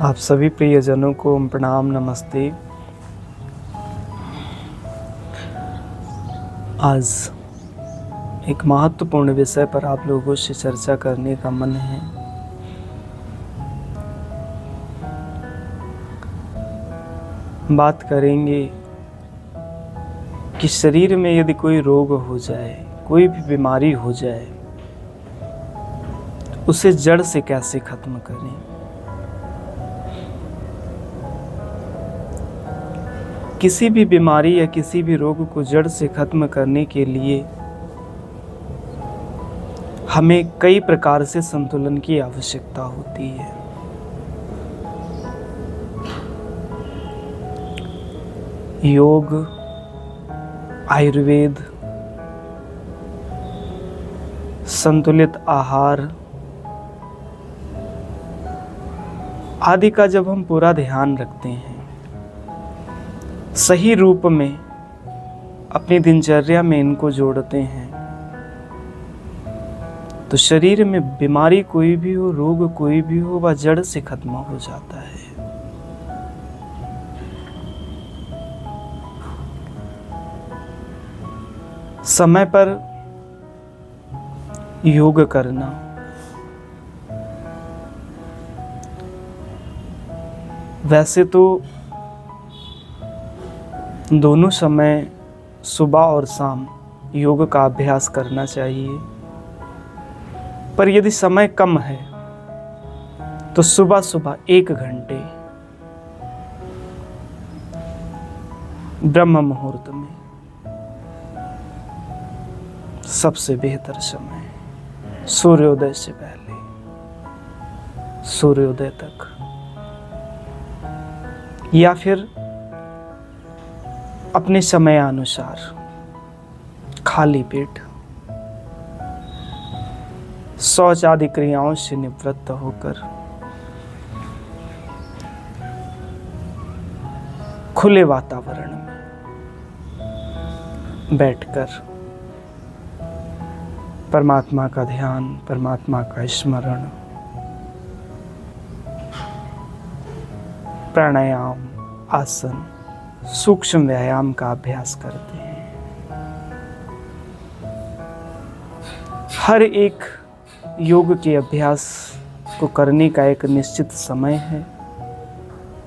आप सभी प्रियजनों को प्रणाम, नमस्ते। आज एक महत्वपूर्ण विषय पर आप लोगों से चर्चा करने का मन है। बात करेंगे कि शरीर में यदि कोई रोग हो जाए, कोई भी बीमारी हो जाए, उसे जड़ से कैसे खत्म करें। किसी भी बीमारी या किसी भी रोग को जड़ से खत्म करने के लिए हमें कई प्रकार से संतुलन की आवश्यकता होती है। योग, आयुर्वेद, संतुलित आहार आदि का जब हम पूरा ध्यान रखते हैं, सही रूप में अपनी दिनचर्या में इनको जोड़ते हैं, तो शरीर में बीमारी कोई भी हो, रोग कोई भी हो, वह जड़ से खत्म हो जाता है। समय पर योग करना, वैसे तो दोनों समय सुबह और शाम योग का अभ्यास करना चाहिए, पर यदि समय कम है तो सुबह सुबह 1 घंटे ब्रह्म मुहूर्त में सबसे बेहतर समय, सूर्योदय से पहले सूर्योदय तक, या फिर अपने समय अनुसार खाली पेट शौच आदि क्रियाओं से निवृत्त होकर खुले वातावरण में बैठकर परमात्मा का ध्यान, परमात्मा का स्मरण, प्राणायाम, आसन, सूक्ष्म व्यायाम का अभ्यास करते हैं। हर एक योग के अभ्यास को करने का एक निश्चित समय है।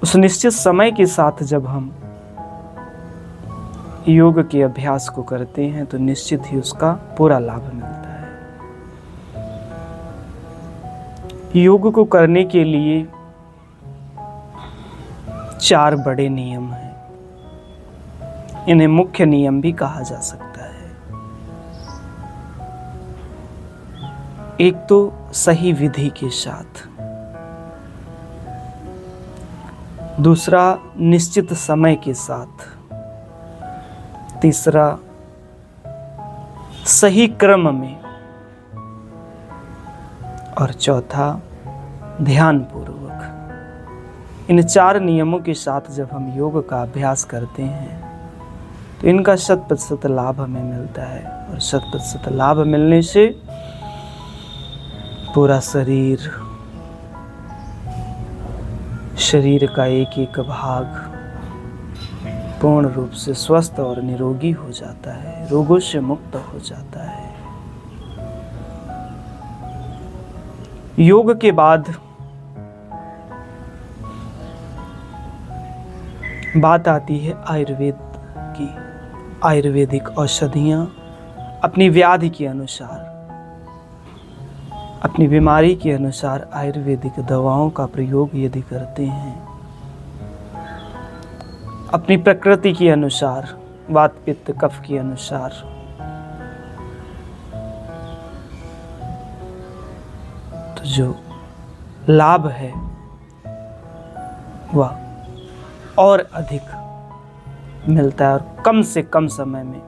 उस निश्चित समय के साथ जब हम योग के अभ्यास को करते हैं तो निश्चित ही उसका पूरा लाभ मिलता है। योग को करने के लिए 4 बड़े नियम हैं। इन्हें मुख्य नियम भी कहा जा सकता है। एक तो सही विधि के साथ, दूसरा निश्चित समय के साथ, तीसरा सही क्रम में, और चौथा ध्यान पूर्वक। इन 4 नियमों के साथ जब हम योग का अभ्यास करते हैं तो इनका 100% लाभ हमें मिलता है, और 100% लाभ मिलने से पूरा शरीर का एक एक भाग पूर्ण रूप से स्वस्थ और निरोगी हो जाता है, रोगों से मुक्त हो जाता है। योग के बाद बात आती है आयुर्वेद की। आयुर्वेदिक औषधियाँ अपनी व्याधि के अनुसार, अपनी बीमारी के अनुसार आयुर्वेदिक दवाओं का प्रयोग यदि करते हैं, अपनी प्रकृति के अनुसार, वात पित्त कफ के अनुसार, तो जो लाभ है वह और अधिक मिलता है और कम से कम समय में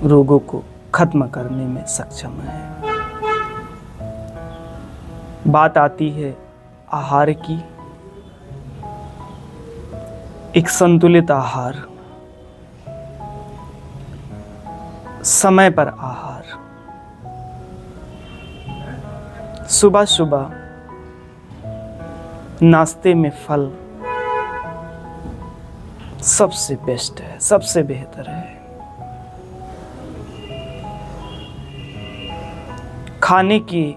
रोगों को खत्म करने में सक्षम है। बात आती है आहार की। एक संतुलित आहार, समय पर आहार, सुबह सुबह नाश्ते में फल सबसे बेस्ट है, सबसे बेहतर है। खाने की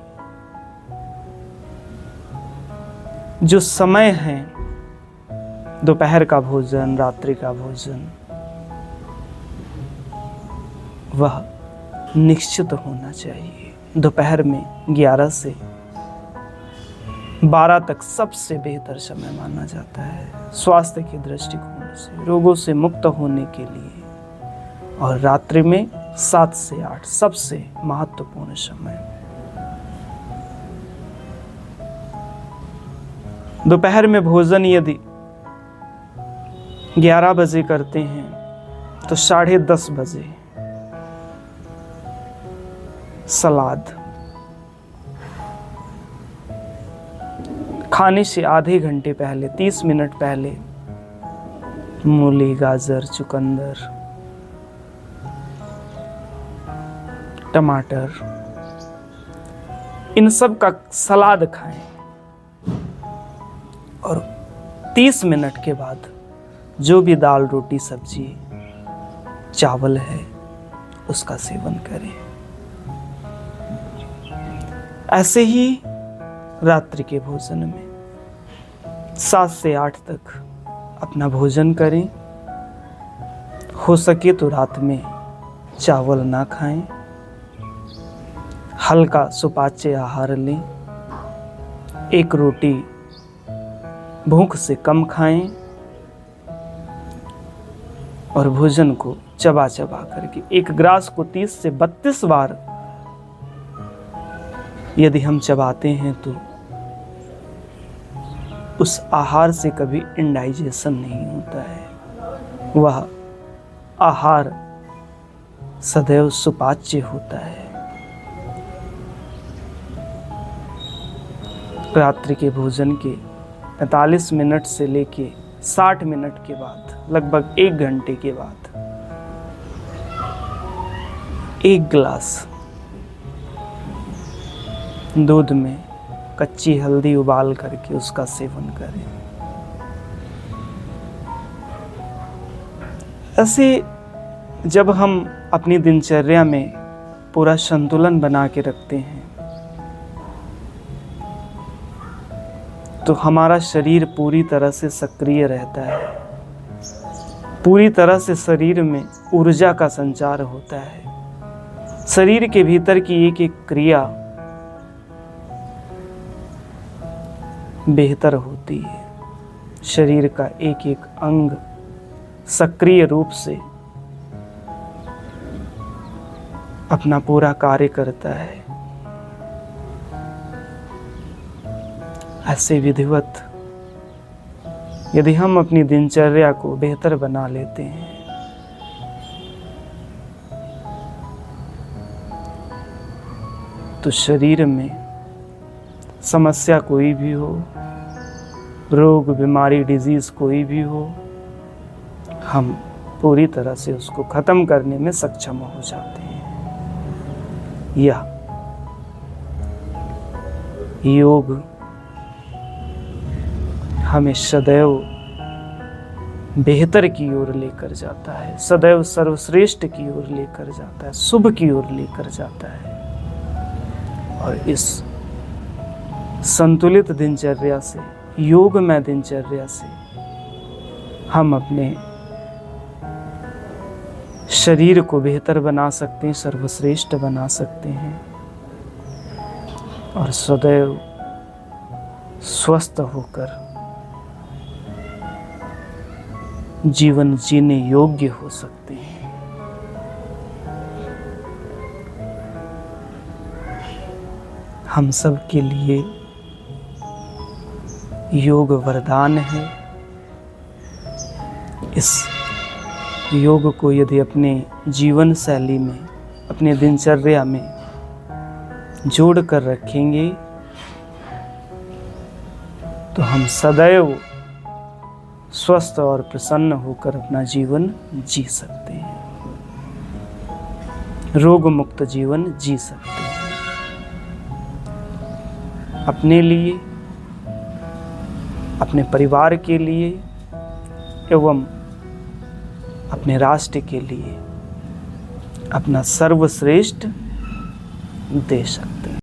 जो समय है, दोपहर का भोजन, रात्रि का भोजन, वह निश्चित होना चाहिए। दोपहर में 11 से 12 तक सबसे बेहतर समय माना जाता है स्वास्थ्य के दृष्टिकोण से, रोगों से मुक्त होने के लिए। और रात्रि में 7 से 8 सबसे महत्वपूर्ण समय। दोपहर में भोजन यदि 11 बजे करते हैं तो 10:30 बजे सलाद, खाने से आधे घंटे पहले 30 मिनट पहले मूली, गाजर, चुकंदर, टमाटर, इन सब का सलाद खाएं। और 30 मिनट के बाद जो भी दाल, रोटी, सब्जी, चावल है उसका सेवन करें। ऐसे ही रात्रि के भोजन में 7 से 8 तक अपना भोजन करें। हो सके तो रात में चावल ना खाएं, हल्का सुपाच्य आहार लें। एक रोटी भूख से कम खाएं और भोजन को चबा चबा करके एक ग्रास को 30 से 32 बार यदि हम चबाते हैं तो उस आहार से कभी इंडाइजेशन नहीं होता है। वह आहार सदैव सुपाच्य होता है। रात्रि के भोजन के 45 मिनट से लेके 60 मिनट के बाद, लगभग 1 घंटे के बाद, 1 गिलास दूध में कच्ची हल्दी उबाल करके उसका सेवन करें। ऐसे जब हम अपनी दिनचर्या में पूरा संतुलन बना के रखते हैं तो हमारा शरीर पूरी तरह से सक्रिय रहता है, पूरी तरह से शरीर में ऊर्जा का संचार होता है। शरीर के भीतर की एक एक क्रिया बेहतर होती है। शरीर का एक एक अंग सक्रिय रूप से अपना पूरा कार्य करता है। ऐसे विधिवत यदि हम अपनी दिनचर्या को बेहतर बना लेते हैं तो शरीर में समस्या कोई भी हो, रोग, बीमारी, डिजीज कोई भी हो, हम पूरी तरह से उसको खत्म करने में सक्षम हो जाते हैं। यह योग हमें सदैव बेहतर की ओर लेकर जाता है, सदैव सर्वश्रेष्ठ की ओर लेकर जाता है, शुभ की ओर लेकर जाता है। और इस संतुलित दिनचर्या से, योगमय दिनचर्या से हम अपने शरीर को बेहतर बना सकते हैं, सर्वश्रेष्ठ बना सकते हैं और सदैव स्वस्थ होकर जीवन जीने योग्य हो सकते हैं। हम सब के लिए योग वरदान है। इस योग को यदि अपने जीवन शैली में, अपने दिनचर्या में जोड़ कर रखेंगे तो हम सदैव स्वस्थ और प्रसन्न होकर अपना जीवन जी सकते हैं, रोग मुक्त जीवन जी सकते हैं। अपने लिए, अपने परिवार के लिए एवं अपने राष्ट्र के लिए अपना सर्वश्रेष्ठ दे सकते हैं।